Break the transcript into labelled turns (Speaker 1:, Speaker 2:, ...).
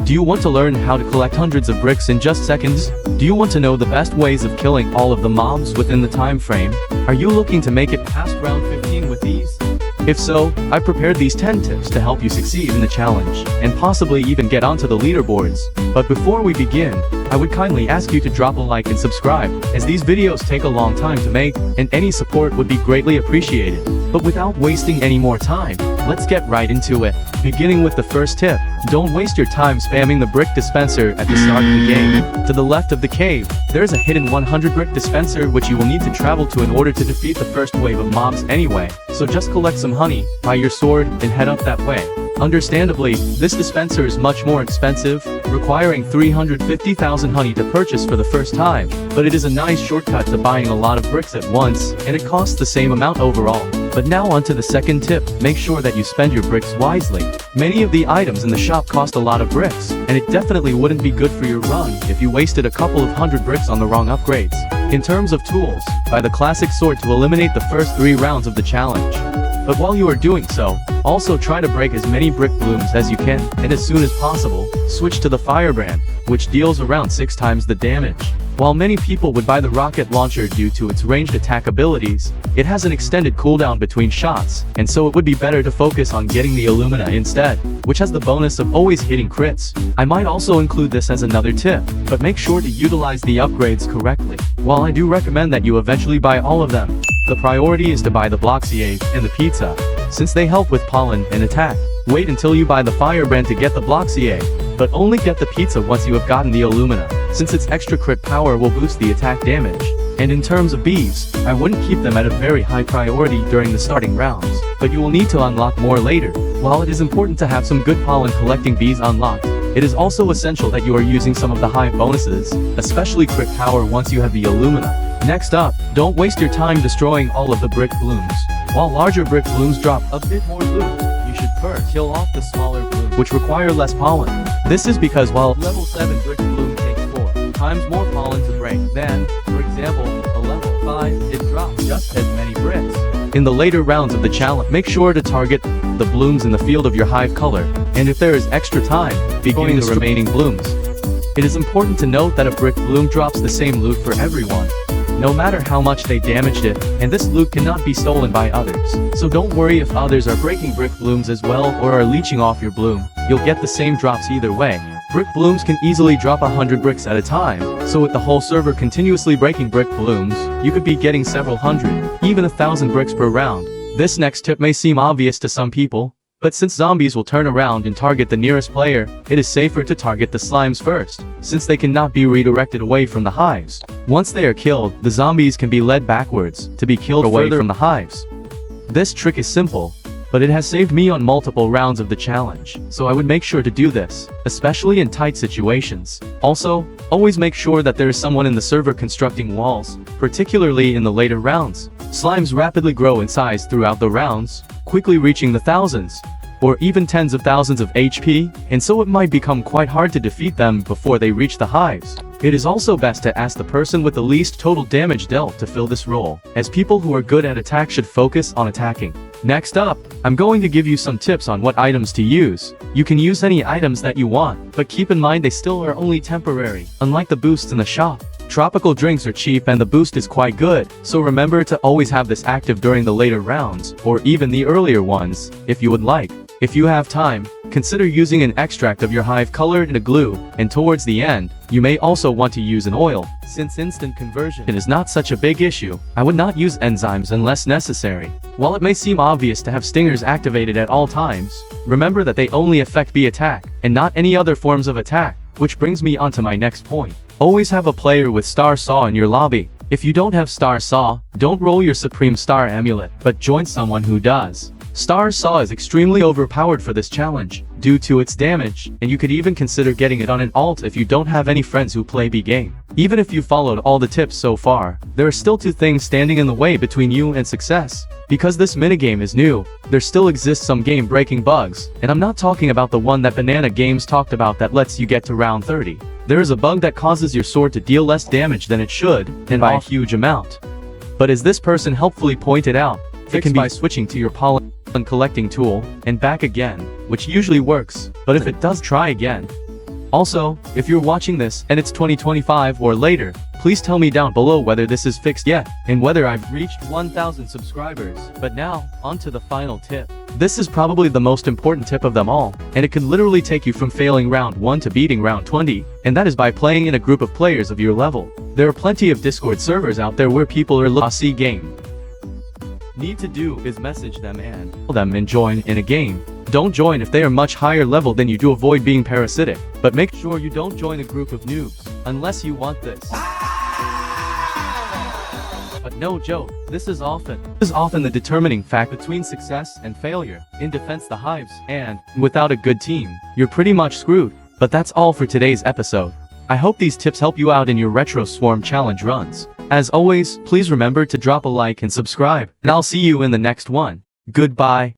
Speaker 1: Do you want to learn how to collect hundreds of bricks in just seconds? Do you want to know the best ways of killing all of the mobs within the time frame? Are you looking to make it past round 15 with these? If so, I prepared these 10 tips to help you succeed in the challenge, and possibly even get onto the leaderboards. But before we begin, I would kindly ask you to drop a like and subscribe, as these videos take a long time to make, and any support would be greatly appreciated. But without wasting any more time, let's get right into it. Beginning with the first tip, don't waste your time spamming the brick dispenser at the start of the game. To the left of the cave, there's a hidden 100 brick dispenser which you will need to travel to in order to defeat the first wave of mobs anyway. So just collect some honey, buy your sword, and head up that way. Understandably, this dispenser is much more expensive, requiring 350,000 honey to purchase for the first time, but it is a nice shortcut to buying a lot of bricks at once, and it costs the same amount overall. But now onto the second tip, make sure that you spend your bricks wisely. Many of the items in the shop cost a lot of bricks, and it definitely wouldn't be good for your run if you wasted a couple of hundred bricks on the wrong upgrades. In terms of tools, buy the classic sword to eliminate the first 3 rounds of the challenge. But while you are doing so, also try to break as many brick blooms as you can, and as soon as possible, switch to the firebrand, which deals around 6 times the damage. While many people would buy the rocket launcher due to its ranged attack abilities, it has an extended cooldown between shots, and so it would be better to focus on getting the Illumina instead, which has the bonus of always hitting crits. I might also include this as another tip, but make sure to utilize the upgrades correctly. While I do recommend that you eventually buy all of them, the priority is to buy the Bloxier and the Pizza, since they help with pollen and attack. Wait until you buy the Firebrand to get the Bloxier, but only get the Pizza once you have gotten the Illumina, since its extra crit power will boost the attack damage. And in terms of bees, I wouldn't keep them at a very high priority during the starting rounds, but you will need to unlock more later. While it is important to have some good pollen collecting bees unlocked, it is also essential that you are using some of the hive bonuses, especially crit power once you have the Illumina. Next up, don't waste your time destroying all of the brick blooms. While larger brick blooms drop a bit more loot, you should first kill off the smaller blooms, which require less pollen. This is because while level 7 brick bloom takes 4 times more pollen to break than, for example, a level 5, it drops just as many bricks. In the later rounds of the challenge, make sure to target the blooms in the field of your hive color, and if there is extra time, begin the remaining blooms. It is important to note that a brick bloom drops the same loot for everyone, no matter how much they damaged it, and this loot cannot be stolen by others. So don't worry if others are breaking brick blooms as well or are leeching off your bloom, you'll get the same drops either way. Brick blooms can easily drop 100 bricks at a time, so with the whole server continuously breaking brick blooms, you could be getting several hundred, even 1,000 bricks per round. This next tip may seem obvious to some people, but since zombies will turn around and target the nearest player, it is safer to target the slimes first, since they cannot be redirected away from the hives. Once they are killed, the zombies can be led backwards, to be killed away from the hives. This trick is simple, but it has saved me on multiple rounds of the challenge, so I would make sure to do this, especially in tight situations. Also, always make sure that there is someone in the server constructing walls, particularly in the later rounds. Slimes rapidly grow in size throughout the rounds, quickly reaching the thousands, or even tens of thousands of HP, and so it might become quite hard to defeat them before they reach the hives. It is also best to ask the person with the least total damage dealt to fill this role, as people who are good at attack should focus on attacking. Next up, I'm going to give you some tips on what items to use. You can use any items that you want, but keep in mind they still are only temporary, unlike the boosts in the shop. Tropical drinks are cheap and the boost is quite good, so remember to always have this active during the later rounds, or even the earlier ones, if you would like. If you have time, consider using an extract of your hive color and a glue, and towards the end, you may also want to use an oil. Since instant conversion is not such a big issue, I would not use enzymes unless necessary. While it may seem obvious to have stingers activated at all times, remember that they only affect bee attack, and not any other forms of attack, which brings me on to my next point. Always have a player with Star Saw in your lobby. If you don't have Star Saw, don't roll your Supreme Star Amulet, but join someone who does. Star Saw is extremely overpowered for this challenge, due to its damage, and you could even consider getting it on an alt if you don't have any friends who play B game. Even if you followed all the tips so far, there are still 2 things standing in the way between you and success. Because this minigame is new, there still exists some game-breaking bugs, and I'm not talking about the one that Banana Games talked about that lets you get to round 30. There is a bug that causes your sword to deal less damage than it should, and by a huge amount. But as this person helpfully pointed out, it can be by switching to your pollen collecting tool, and back again, which usually works, but if it does, try again. Also, if you're watching this and it's 2025 or later, please tell me down below whether this is fixed yet, and whether I've reached 1,000 subscribers. But now, on to the final tip. This is probably the most important tip of them all, and it can literally take you from failing round 1 to beating round 20, and that is by playing in a group of players of your level. There are plenty of Discord servers out there where people are lossy game. Need to do is message them and tell them and join in a game. Don't join if they are much higher level than you to avoid being parasitic, but make sure you don't join a group of noobs, unless you want this. But no joke, this is often the determining fact between success and failure. In defense the hives, and without a good team, you're pretty much screwed. But that's all for today's episode. I hope these tips help you out in your Retro Swarm challenge runs. As always, please remember to drop a like and subscribe, and I'll see you in the next one. Goodbye.